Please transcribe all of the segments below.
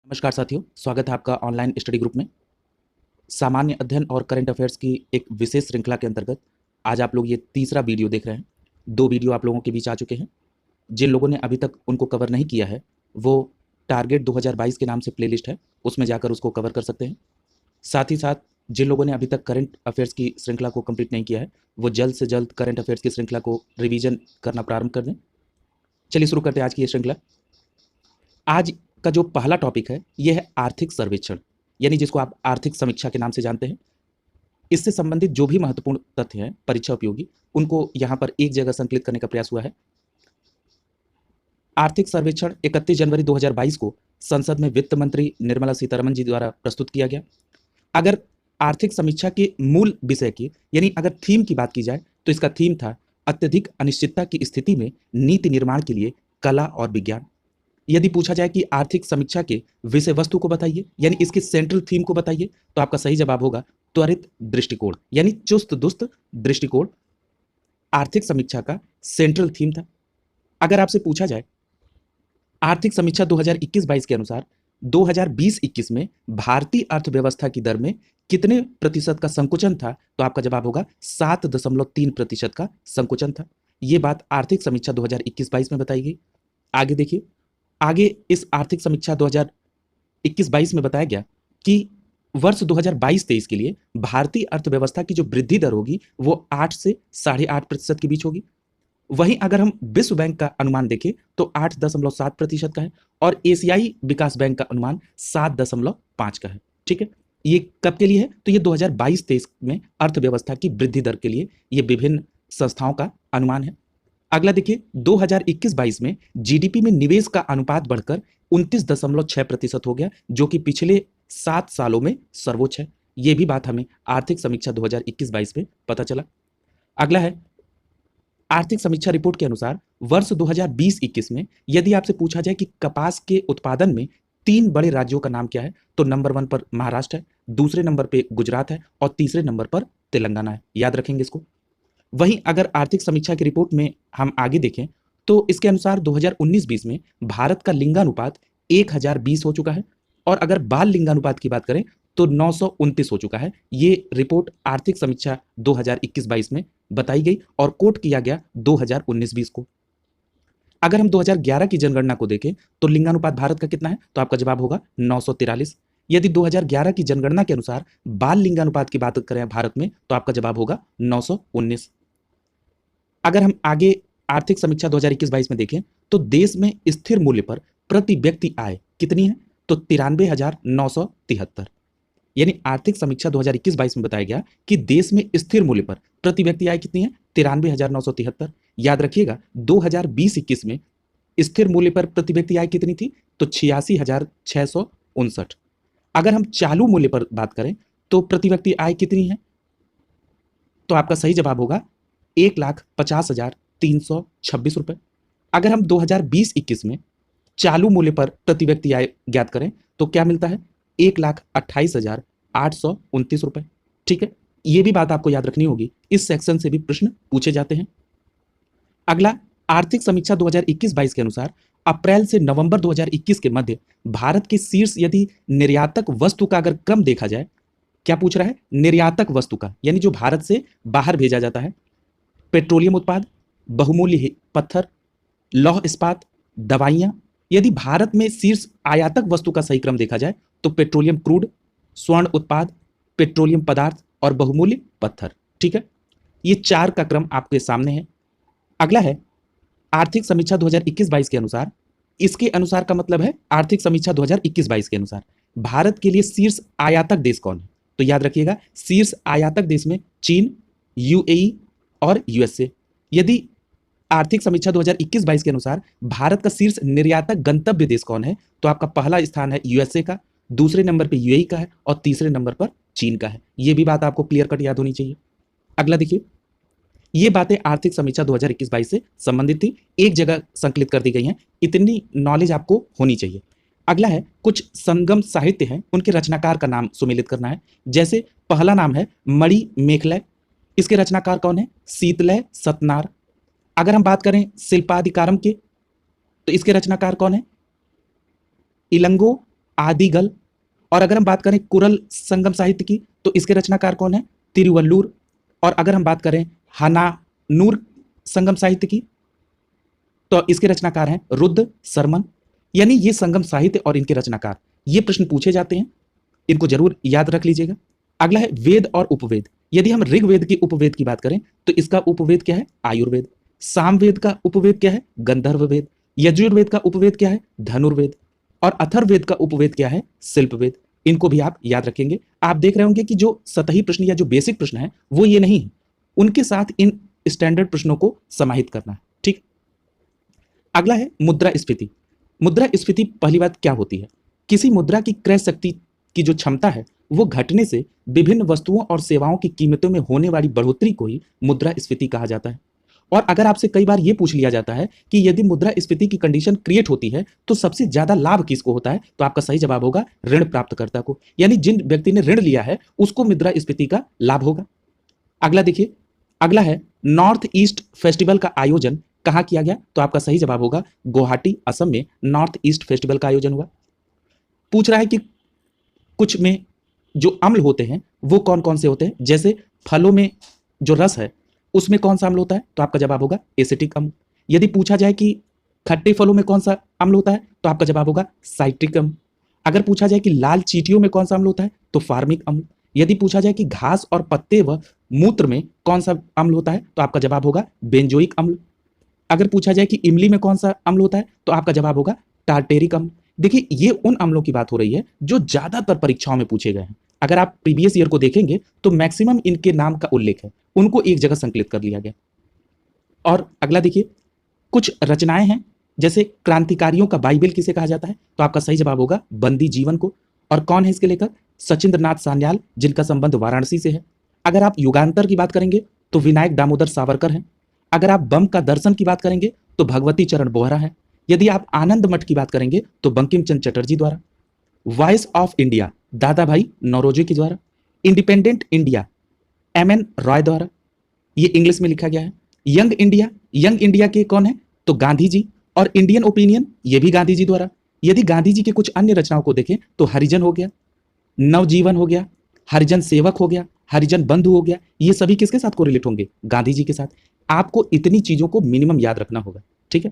नमस्कार साथियों, स्वागत है आपका ऑनलाइन स्टडी ग्रुप में। सामान्य अध्ययन और करंट अफेयर्स की एक विशेष श्रृंखला के अंतर्गत आज आप लोग ये तीसरा वीडियो देख रहे हैं। 2 वीडियो आप लोगों के बीच आ चुके हैं। जिन लोगों ने अभी तक उनको कवर नहीं किया है, वो टारगेट 2022 के नाम से प्लेलिस्ट है, उसमें जाकर उसको कवर कर सकते हैं। साथ ही साथ जिन लोगों ने अभी तक करंट अफेयर्स की श्रृंखला को कंप्लीट नहीं किया है, वो जल्द से जल्द करंट अफेयर्स की श्रृंखला को रिवीजन करना प्रारंभ कर दें। चलिए शुरू करते हैं आज की ये श्रृंखला। आज का जो पहला टॉपिक है, यह है आर्थिक सर्वेक्षण, यानी जिसको आप आर्थिक समीक्षा के नाम से जानते हैं। इससे संबंधित जो भी महत्वपूर्ण तथ्य हैं परीक्षा उपयोगी, उनको यहाँ पर एक जगह संकलित करने का प्रयास हुआ है। आर्थिक सर्वेक्षण 31 जनवरी 2022 को संसद में वित्त मंत्री निर्मला सीतारमण जी द्वारा प्रस्तुत किया गया। अगर आर्थिक समीक्षा के मूल विषय की, यानी अगर थीम की बात की जाए, तो इसका थीम था अत्यधिक अनिश्चितता की स्थिति में नीति निर्माण के लिए कला और विज्ञान। यदि पूछा जाए कि आर्थिक समीक्षा के विषय वस्तु को बताइए, यानी इसकी सेंट्रल थीम को बताइए, तो आपका सही जवाब होगा त्वरित दृष्टिकोण, यानी चुस्त दुरुस्त दृष्टिकोण आर्थिक समीक्षा का सेंट्रल थीम था। अगर आपसे पूछा जाए आर्थिक समीक्षा 2021-22 के अनुसार 2020-21 में भारतीय अर्थव्यवस्था की दर में कितने प्रतिशत का संकुचन था, तो आपका जवाब होगा 7.3% का संकुचन था। यह बात आर्थिक समीक्षा 2021-22 में बताई गई। आगे देखिए, आगे इस आर्थिक समीक्षा 2021-22 में बताया गया कि वर्ष 2022-23 के लिए भारतीय अर्थव्यवस्था की जो वृद्धि दर होगी वो 8 से 8.5% के बीच होगी। वहीं अगर हम विश्व बैंक का अनुमान देखें तो 8.7% का है और एशियाई विकास बैंक का अनुमान 7.5 का है। ठीक है, ये कब के लिए है? तो ये 2022-23 में अर्थव्यवस्था की वृद्धि दर के लिए ये विभिन्न संस्थाओं का अनुमान है। अगला देखिए, 2021-22 में जीडीपी में निवेश का अनुपात बढ़कर 29.6% हो गया, जो कि पिछले 7 सालों में सर्वोच्च है। यह भी बात हमें आर्थिक समीक्षा 2021-22 में पता चला। अगला है आर्थिक समीक्षा रिपोर्ट के अनुसार वर्ष 2020-21 में यदि आपसे पूछा जाए कि कपास के उत्पादन में 3 बड़े राज्यों का नाम क्या है, तो नंबर 1 पर महाराष्ट्र है, दूसरे नंबर पे गुजरात है और तीसरे नंबर पर तेलंगाना है। याद रखेंगे इसको। वहीं अगर आर्थिक समीक्षा की रिपोर्ट में हम आगे देखें तो इसके अनुसार 2019-20 में भारत का लिंगानुपात 1020 हो चुका है और अगर बाल लिंगानुपात की बात करें तो 929 हो चुका है। ये रिपोर्ट आर्थिक समीक्षा 2021-22 में बताई गई और कोट किया गया 2019-20 को। अगर हम 2011 की जनगणना को देखें तो लिंगानुपात भारत का कितना है, तो आपका जवाब होगा 943। यदि 2011 की जनगणना के अनुसार बाल लिंगानुपात की बात करें भारत में तो आपका जवाब होगा 919। अगर हम आगे आर्थिक समीक्षा 2021-22 में देखें तो देश में स्थिर मूल्य पर प्रति व्यक्ति आय कितनी है, तो 93,973। यानी आर्थिक समीक्षा 2021-22 में बताया गया कि देश में स्थिर मूल्य पर प्रति व्यक्ति आय कितनी है, 93,973। याद रखिएगा 2020-21 में स्थिर मूल्य पर प्रति व्यक्ति आय कितनी थी, तो 86,659। अगर हम चालू मूल्य पर बात करें तो प्रति व्यक्ति आय कितनी है, तो आपका सही जवाब होगा 1,50,326 रुपए। अगर हम 2020-21 में चालू मूल्य पर प्रति व्यक्ति आय ज्ञात करें तो क्या मिलता है, 1,28,829 रुपए। ठीक है, यह भी बात आपको याद रखनी होगी, इस सेक्शन से भी प्रश्न पूछे जाते हैं। अगला आर्थिक समीक्षा 2021-22 के अनुसार अप्रैल से नवंबर 2021 के मध्य भारत के शीर्ष यदि निर्यातक वस्तु का अगर क्रम देखा जाए, क्या पूछ रहा है, निर्यातक वस्तु का, यानी जो भारत से बाहर भेजा जाता है, पेट्रोलियम उत्पाद, बहुमूल्य पत्थर, लौह इस्पात, दवाइयां। यदि भारत में शीर्ष आयातक वस्तु का सही क्रम देखा जाए तो पेट्रोलियम क्रूड, स्वर्ण उत्पाद, पेट्रोलियम पदार्थ और बहुमूल्य पत्थर। ठीक है, ये 4 का क्रम आपके सामने है। अगला है आर्थिक समीक्षा 2021-22 के अनुसार, इसके अनुसार का मतलब है आर्थिक समीक्षा 2021-22 के अनुसार भारत के लिए शीर्ष आयातक देश कौन है, तो याद रखिएगा शीर्ष आयातक देश में चीन, यूएई और यूएसए। यदि आर्थिक समीक्षा 2021-22 के अनुसार भारत का शीर्ष निर्यातक गंतव्य देश कौन है, तो आपका पहला स्थान है यूएसए का, दूसरे नंबर पर यूएई का है और तीसरे नंबर पर चीन का है। यह भी बात आपको क्लियर कट याद होनी चाहिए। अगला देखिए, ये बातें आर्थिक समीक्षा 2021-22 से संबंधित थी, एक जगह संकलित कर दी गई हैं, इतनी नॉलेज आपको होनी चाहिए। अगला है कुछ संगम साहित्य हैं, उनके रचनाकार का नाम सुमेलित करना है। जैसे पहला नाम है मणि मेखलय, इसके रचनाकार कौन है, शीतलय सतनार। अगर हम बात करें शिल्पाधिकारम के तो इसके रचनाकार कौन है, इलंगो आदिगल। और अगर हम बात करें कुरल संगम साहित्य की, तो इसके रचनाकार कौन है? तिरुवल्लुर। और अगर हम बात करें हनानूर संगम साहित्य की, तो इसके रचनाकार हैं रुद्र शर्मन। यानी ये संगम साहित्य और इनके रचनाकार, ये प्रश्न पूछे जाते हैं, इनको जरूर याद रख लीजिएगा। अगला है वेद और उपवेद। यदि हम ऋग्वेद की उपवेद की बात करें तो इसका उपवेद क्या है? आयुर्वेद। सामवेद का उपवेद क्या है? गंधर्व वेद। यजुर्वेद का उपवेद क्या है? धनुर्वेद। और अथर्ववेद का उपवेद क्या है? शिल्पवेद। इनको भी आप याद रखेंगे। आप देख रहे होंगे कि जो सतही प्रश्न या जो बेसिक प्रश्न है वो ये नहीं है, उनके साथ इन स्टैंडर्ड प्रश्नों को समाहित करना है। ठीक। अगला है मुद्रास्फीति। मुद्रास्फीति पहली बात क्या होती है? किसी मुद्रा की क्रय शक्ति की जो क्षमता है वो घटने से विभिन्न वस्तुओं और सेवाओं की कीमतों में होने वाली बढ़ोतरी को ही मुद्रास्फीति कहा जाता है। और अगर आपसे कई बार ये पूछ लिया जाता है कि यदि मुद्रास्फीति की कंडीशन क्रिएट होती है तो सबसे ज्यादा लाभ किसको होता है, तो आपका सही जवाब होगा ऋण प्राप्तकर्ता को। यानी जिन व्यक्ति ने ऋण लिया है उसको मुद्रास्फीति का लाभ होगा। अगला देखिए, अगला है नॉर्थ ईस्ट फेस्टिवल का आयोजन कहाँ किया गया, तो आपका सही जवाब होगा गुवाहाटी असम में नॉर्थ ईस्ट फेस्टिवल का आयोजन हुआ। पूछ रहा है कि कुछ में जो अम्ल होते हैं वो कौन कौन से होते हैं, जैसे फलों में जो रस है उसमें कौन सा अम्ल होता है, तो आपका जवाब होगा एसिटिक अम्ल। यदि पूछा जाए कि खट्टे फलों में कौन सा अम्ल होता है तो आपका जवाब होगा साइट्रिक अम्ल। अगर पूछा जाए कि लाल चींटियों में कौन सा अम्ल होता है तो फार्मिक अम्ल। यदि पूछा जाए कि घास और पत्ते व मूत्र में कौन सा अम्ल होता है तो आपका जवाब होगा बेंजोइक अम्ल। अगर पूछा जाए कि इमली में कौन सा अम्ल होता है तो आपका जवाब होगा टार्टेरिक अम्ल। देखिए ये उन अम्लों की बात हो रही है जो ज्यादातर परीक्षाओं में पूछे गए हैं। अगर आप प्रीवियस ईयर को देखेंगे तो मैक्सिमम इनके नाम का उल्लेख है, उनको एक जगह संकलित कर लिया गया। और अगला देखिए, कुछ रचनाएं हैं, जैसे क्रांतिकारियों का बाइबल किसे कहा जाता है, तो आपका सही जवाब होगा बंदी जीवन को। और कौन है इसके लेखक? सचिंद्र नाथ सान्याल, जिनका संबंध वाराणसी से है। अगर आप युगांतर की बात करेंगे तो विनायक दामोदर सावरकर हैं। अगर आप बम का दर्शन की बात करेंगे तो भगवती चरण बोहरा है। यदि आप आनंद मठ की बात करेंगे तो बंकिम चंद्र चटर्जी द्वारा। वॉइस ऑफ इंडिया दादा भाई नौरोजी के द्वारा। Independent India M.N.. रॉय द्वारा, ये इंग्लिश में लिखा गया है। यंग इंडिया के कौन है, तो गांधी जी। और इंडियन ओपिनियन, ये भी गांधी जी द्वारा। यदि गांधी जी की कुछ अन्य रचनाओं को देखें तो हरिजन हो गया, नवजीवन हो गया, हरिजन सेवक हो गया, हरिजन बंधु हो गया, ये सभी किसके साथ कोरिलेट होंगे? गांधी जी के साथ। आपको इतनी चीजों को मिनिमम याद रखना होगा। ठीक है।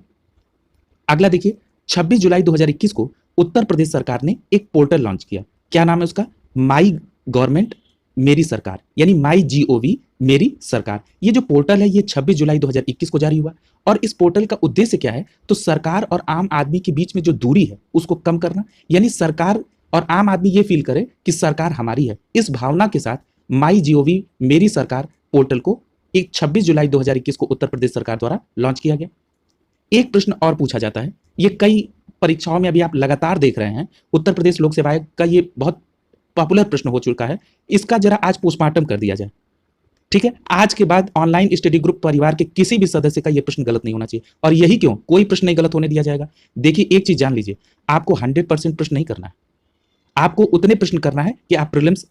अगला देखिए, 26 जुलाई 2021 को उत्तर प्रदेश सरकार ने एक पोर्टल लॉन्च किया। क्या नाम है उसका? माई गवर्नमेंट मेरी सरकार, यानी माई जीओवी मेरी सरकार। ये जो पोर्टल है ये 26 जुलाई 2021 को जारी हुआ। और इस पोर्टल का उद्देश्य क्या है, तो सरकार और आम आदमी के बीच में जो दूरी है उसको कम करना, यानी सरकार और आम आदमी ये फील करे कि सरकार हमारी है। इस भावना के साथ माई जीओवी मेरी सरकार पोर्टल को एक 26 जुलाई 2021 को उत्तर प्रदेश सरकार द्वारा लॉन्च किया गया। एक प्रश्न और पूछा जाता है, ये कई परीक्षाओं में अभी आप लगातार देख रहे हैं, उत्तर प्रदेश लोक सेवा आयोग का ये बहुत पॉपुलर प्रश्न हो चुका है, इसका जरा आज पोस्टमार्टम कर दिया जाए। ठीक है, आज के बाद ऑनलाइन स्टडी ग्रुप परिवार के किसी भी सदस्य का यह प्रश्न गलत नहीं होना चाहिए। और यही क्यों, कोई प्रश्न नहीं गलत होने दिया जाएगा। देखिए एक चीज जान लीजिए, आपको 100% प्रश्न नहीं करना है, आपको उतने प्रश्न करना है कि आप प्रीलिम्स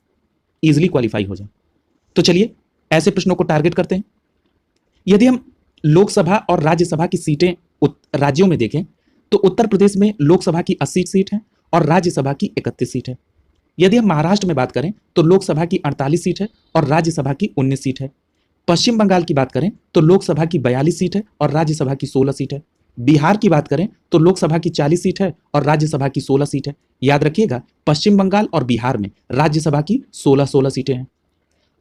इजिली क्वालिफाई हो जाए। तो चलिए ऐसे प्रश्नों को टारगेट करते हैं। यदि हम लोकसभा और राज्यसभा की सीटें राज्यों में देखें तो उत्तर प्रदेश में लोकसभा की 80 सीट है और राज्यसभा की 31 सीट है। यदि हम महाराष्ट्र में बात करें तो लोकसभा की 48 सीट है और राज्यसभा की 19 सीट है। पश्चिम बंगाल की बात करें तो लोकसभा की 42 सीट है और राज्यसभा की 16 सीट है। बिहार की बात करें तो लोकसभा की 40 सीट है और राज्यसभा की 16 सीट है। याद रखिएगा, पश्चिम बंगाल और बिहार में राज्यसभा की 16-16 सीटें हैं।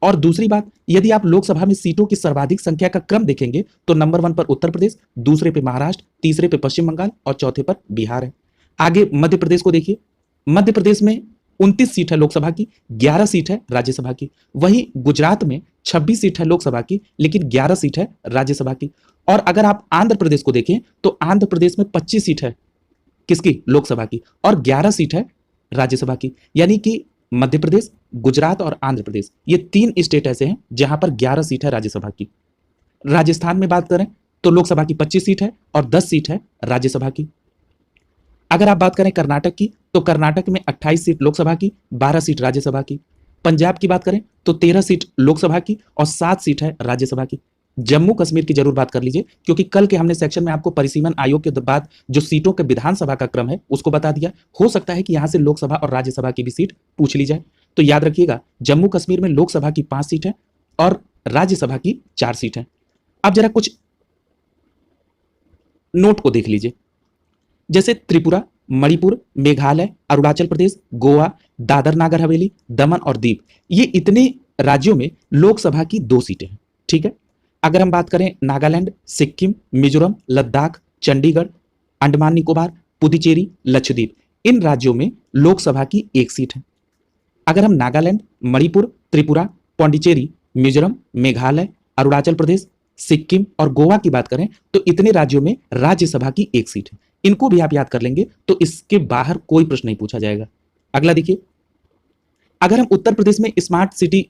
और दूसरी बात, यदि आप लोकसभा में सीटों की सर्वाधिक संख्या का क्रम देखेंगे तो नंबर 1 पर उत्तर प्रदेश, दूसरे पे महाराष्ट्र, तीसरे पे पश्चिम बंगाल और चौथे पर बिहार है। आगे मध्य प्रदेश को देखिए, मध्य प्रदेश में 29 सीट है लोकसभा की, 11 सीट है राज्यसभा की। वहीं गुजरात में 26 सीट है लोकसभा की लेकिन 11 सीट है राज्यसभा की। और अगर आप आंध्र प्रदेश को देखें तो आंध्र प्रदेश में 25 सीट है किसकी, लोकसभा की, और 11 सीट है राज्यसभा की। यानी कि मध्य प्रदेश, गुजरात और आंध्र प्रदेश, ये 3 स्टेट ऐसे हैं जहां पर 11 सीट है राज्यसभा की। राजस्थान में बात करें तो लोकसभा की 25 सीट है और 10 सीट है राज्यसभा की। अगर आप बात करें कर्नाटक की तो कर्नाटक में 28 सीट लोकसभा की, 12 सीट राज्यसभा की। पंजाब की बात करें तो 13 सीट लोकसभा की और 7 सीट है राज्यसभा की। जम्मू कश्मीर की जरूर बात कर लीजिए, क्योंकि कल के हमने सेक्शन में आपको परिसीमन आयोग के बाद जो सीटों के विधानसभा का क्रम है उसको बता दिया। हो सकता है कि यहां से लोकसभा और राज्यसभा की भी सीट पूछ ली जाए। तो याद रखिएगा, जम्मू कश्मीर में लोकसभा की 5 सीट है और राज्यसभा की 4 सीट है। अब जरा कुछ नोट को देख लीजिए, जैसे त्रिपुरा, मणिपुर, मेघालय, अरुणाचल प्रदेश, गोवा, दादर नागर हवेली, दमन और दीव, ये इतने राज्यों में लोकसभा की 2 सीटें हैं। ठीक है। अगर हम बात करें नागालैंड, सिक्किम, मिजोरम, लद्दाख, चंडीगढ़, अंडमान निकोबार, पुदुचेरी, लक्षद्वीप, इन राज्यों में लोकसभा की 1 सीट है। अगर हम नागालैंड, मणिपुर, त्रिपुरा, पांडिचेरी, मिजोरम, मेघालय, अरुणाचल प्रदेश, सिक्किम और गोवा की बात करें तो इतने राज्यों में राज्यसभा की 1 सीट है। इनको भी आप याद कर लेंगे तो इसके बाहर कोई प्रश्न नहीं पूछा जाएगा। अगला देखिए, अगर हम उत्तर प्रदेश में स्मार्ट सिटी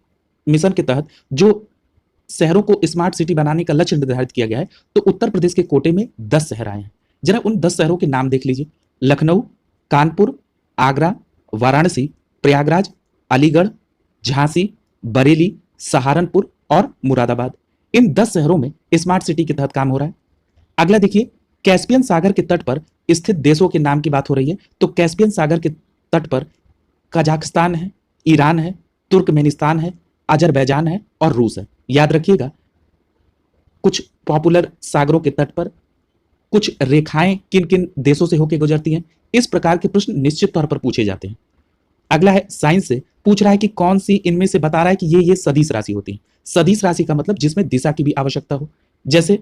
मिशन के तहत जो शहरों को स्मार्ट सिटी बनाने का लक्ष्य निर्धारित किया गया है, तो उत्तर प्रदेश के कोटे में 10 शहर आए हैं। जरा उन 10 शहरों के नाम देख लीजिए। लखनऊ, कानपुर, आगरा, वाराणसी, प्रयागराज, अलीगढ़, झांसी, बरेली, सहारनपुर और मुरादाबाद। इन 10 शहरों में स्मार्ट सिटी के तहत काम हो रहा है। अगला देखिए, कैस्पियन सागर के तट पर स्थित देशों के नाम की बात हो रही है, तो कैस्पियन सागर के तट पर कजाकिस्तान है, ईरान है, तुर्कमेनिस्तान है, अजरबैजान है और रूस है। याद रखिएगा, कुछ पॉपुलर सागरों के तट पर कुछ रेखाएं किन किन देशों से होकर गुजरती हैं, इस प्रकार के प्रश्न निश्चित तौर पर पूछे जाते हैं। अगला है साइंस से पूछ रहा है कि कौन सी इनमें से बता रहा है कि ये सदिश राशि होती है। सदिश राशि का मतलब जिसमें दिशा की भी आवश्यकता हो, जैसे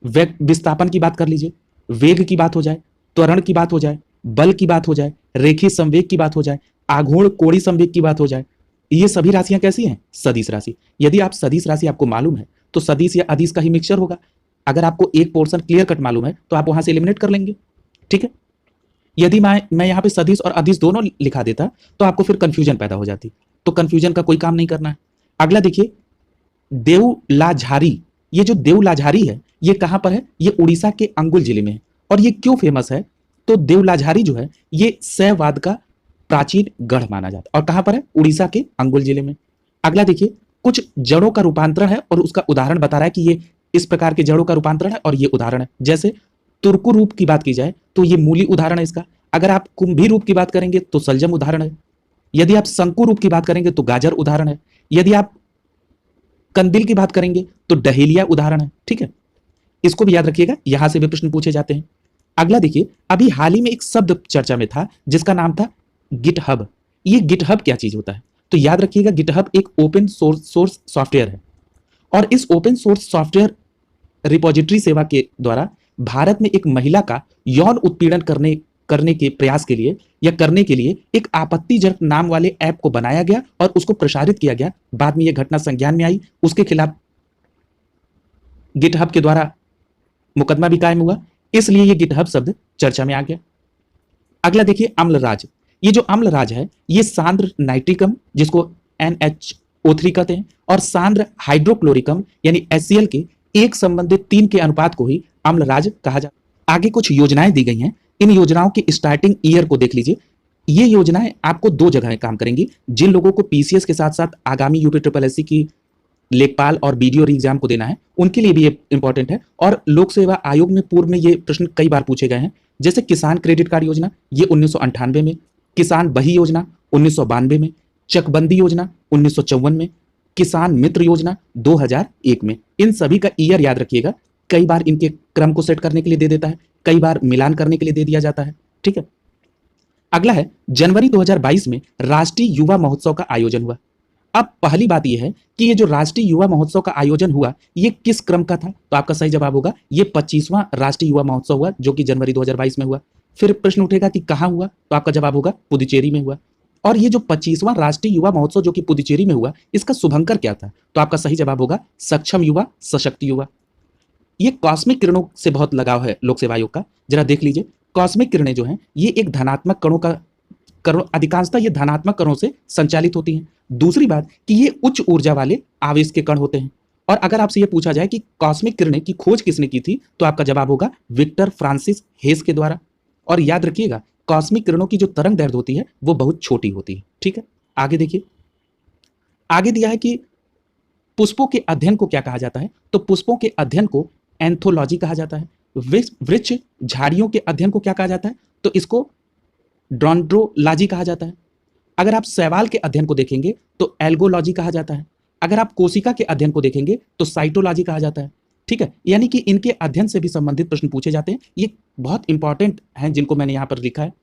विस्थापन की बात कर लीजिए, वेग की बात हो जाए, त्वरण की बात हो जाए, बल की बात हो जाए, रेखीय संवेग की बात हो जाए, आघूर्ण कोणीय संवेग की बात हो जाए, ये सभी राशियां कैसी हैं? सदिश राशि। यदि आप सदिश राशि आपको मालूम है तो सदिश या अदिश का ही मिक्सचर होगा। अगर आपको एक पोर्शन क्लियर कट मालूम है तो आप वहां से एलिमिनेट कर लेंगे। ठीक है। यदि मैं यहाँ पे सदिश और अदिश दोनों लिखा देता तो आपको फिर कंफ्यूजन पैदा हो जाती, तो कंफ्यूजन का कोई काम नहीं करना है। अगला देखिए, देवलाझारी। ये जो देवलाझारी है ये कहां पर है? ये उड़ीसा के अंगुल जिले में है। और ये क्यों फेमस है? तो देवलाझारी जो है ये शैववाद का प्राचीन गढ़ माना जाता है। और कहां पर है? उड़ीसा के अंगुल जिले में। अगला देखिए, कुछ जड़ों का रूपांतरण है और उसका उदाहरण बता रहा है कि ये इस प्रकार के जड़ों का रूपांतरण है और ये उदाहरण है। जैसे तुर्कु रूप की बात की जाए तो ये मूली उदाहरण है इसका। अगर आप कुंभी रूप की बात करेंगे तो सलजम उदाहरण है। यदि आप शंकु रूप की बात करेंगे तो गाजर उदाहरण है। यदि आप कंदिल की बात करेंगे तो डहेलिया उदाहरण है। ठीक है, इसको भी याद रखिएगा, यहां से भी प्रश्न पूछे जाते हैं। अगला देखिए, अभी हाल ही में एक शब्द चर्चा में था जिसका नाम था गिटहब। ये गिटहब क्या चीज होता है? तो याद रखिएगा, गिटहब एक ओपन सोर्स सॉफ्टवेयर है और इस ओपन सोर्स सॉफ्टवेयर रिपोजिटरी सेवा के द्वारा भारत में एक महिला का यौन उत्पीड़न करने के प्रयास के लिए या करने के लिए एक आपत्तिजनक नाम वाले ऐप को बनाया गया और उसको प्रसारित किया गया। बाद में यह घटना संज्ञान में आई, उसके खिलाफ गिटहब के द्वारा मुकदमा भी कायम हुआ, इसलिए यह गिटहब शब्द चर्चा में आ गया। अगला देखिए, अम्लराज। ये जो अम्लराज है ये सांद्र नाइट्रिकम जिसको NHO3 कहते हैं और सांद्र हाइड्रोक्लोरिकम यानी HCl के एक संबंधित 3 के अनुपात को ही अम्लराज कहा जाता है। आगे कुछ योजनाएं दी गई हैं, इन योजनाओं के स्टार्टिंग ईयर को देख लीजिए। ये योजनाएं आपको 2 जगह काम करेंगी। जिन लोगों को PCS के साथ साथ आगामी UPSSC की लेखपाल और BDO एग्जाम को देना है उनके लिए भी ये इंपॉर्टेंट है। और लोक सेवा आयोग में पूर्व में ये प्रश्न कई बार पूछे गए हैं, जैसे किसान क्रेडिट कार्ड योजना ये 1998 में, किसान बही योजना 1992 में, चकबंदी योजना 1954 में, किसान मित्र योजना 2001 में। इन सभी का ईयर याद रखिएगा, कई बार इनके क्रम को सेट करने के लिए दे देता है, कई बार मिलान करने के लिए दे दिया जाता है। ठीक है। अगला है, जनवरी 2022 में राष्ट्रीय युवा महोत्सव का आयोजन हुआ। अब पहली बात यह है कि ये जो राष्ट्रीय युवा महोत्सव का आयोजन हुआ ये किस क्रम का था? तो आपका सही जवाब होगा ये 25वां राष्ट्रीय युवा महोत्सव हुआ जो कि जनवरी 2022 में हुआ। फिर प्रश्न उठेगा कि कहां हुआ? तो आपका जवाब होगा पुदुचेरी में हुआ। और ये जो 25वां राष्ट्रीय युवा महोत्सव जो कि पुदुचेरी में हुआ इसका शुभंकर क्या था? तो आपका सही जवाब होगा सक्षम युवा, सशक्त युवा। ये कॉस्मिक किरणों से बहुत लगाव है लोक सेवा आयोग का। जरा देख लीजिए, कॉस्मिक किरणें जो हैं ये एक धनात्मक कणों अधिकांशतः ये धनात्मक कणों से संचालित होती हैं। दूसरी बात कि ये उच्च ऊर्जा वाले आवेश के कण होते हैं। और अगर आपसे ये पूछा जाए कि कॉस्मिक किरणें की खोज किसने की थी तो आपका जवाब होगा विक्टर फ्रांसिस हेस के द्वारा। और याद रखिएगा, कॉस्मिक किरणों की जो तरंग दैर्ध्य होती है वो बहुत छोटी होती है। ठीक है, आगे देखिए, आगे दिया है कि पुष्पों के अध्ययन को क्या कहा जाता है? तो पुष्पों के अध्ययन को एंथोलॉजी कहा जाता है। वृक्ष झाड़ियों के अध्ययन को क्या कहा जाता है? तो इसको ड्रोंड्रोलॉजी कहा जाता है। अगर आप शैवाल के अध्ययन को देखेंगे तो एल्गोलॉजी कहा जाता है। अगर आप कोशिका के अध्ययन को देखेंगे तो साइटोलॉजी कहा जाता है। ठीक है, यानी कि इनके अध्ययन से भी संबंधित प्रश्न पूछे जाते हैं। ये बहुत इंपॉर्टेंट हैं जिनको मैंने यहाँ पर लिखा है।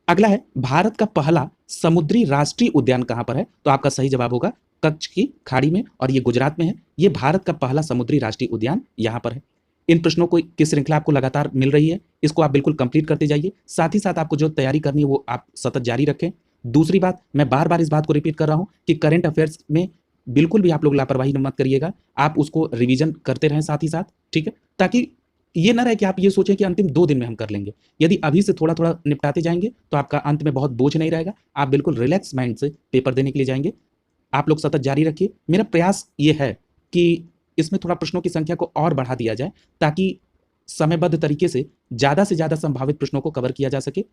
अगला है, भारत का पहला समुद्री राष्ट्रीय उद्यान कहाँ पर है? तो आपका सही जवाब होगा कच्छ की खाड़ी में, और ये गुजरात में है। ये भारत का पहला समुद्री राष्ट्रीय उद्यान यहाँ पर है। इन प्रश्नों को की श्रृंखला आपको लगातार मिल रही है, इसको आप बिल्कुल कंप्लीट करते जाइए। साथ ही साथ आपको जो तैयारी करनी है वो आप सतत जारी रखें। दूसरी बात, मैं बार बार इस बात को रिपीट कर रहा हूँ कि करंट अफेयर्स में बिल्कुल भी आप लोग लापरवाही मत करिएगा। आप उसको रिवीजन करते रहें साथ ही साथ, ठीक है, ताकि ये ना रहे कि आप ये सोचें कि अंतिम 2 दिन में हम कर लेंगे। यदि अभी से थोड़ा-थोड़ा निपटाते जाएँगे तो आपका अंत में बहुत बोझ नहीं रहेगा। आप बिल्कुल रिलैक्स माइंड से पेपर देने के लिए जाएँगे। आप लोग सतत जारी रखिए। मेरा प्रयास ये है कि इसमें थोड़ा प्रश्नों की संख्या को और बढ़ा दिया जाए ताकि समयबद्ध तरीके से ज़्यादा संभावित प्रश्नों को कवर किया जा सके।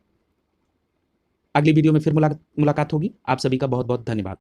अगली वीडियो में फिर मुलाकात होगी। आप सभी का बहुत-बहुत धन्यवाद।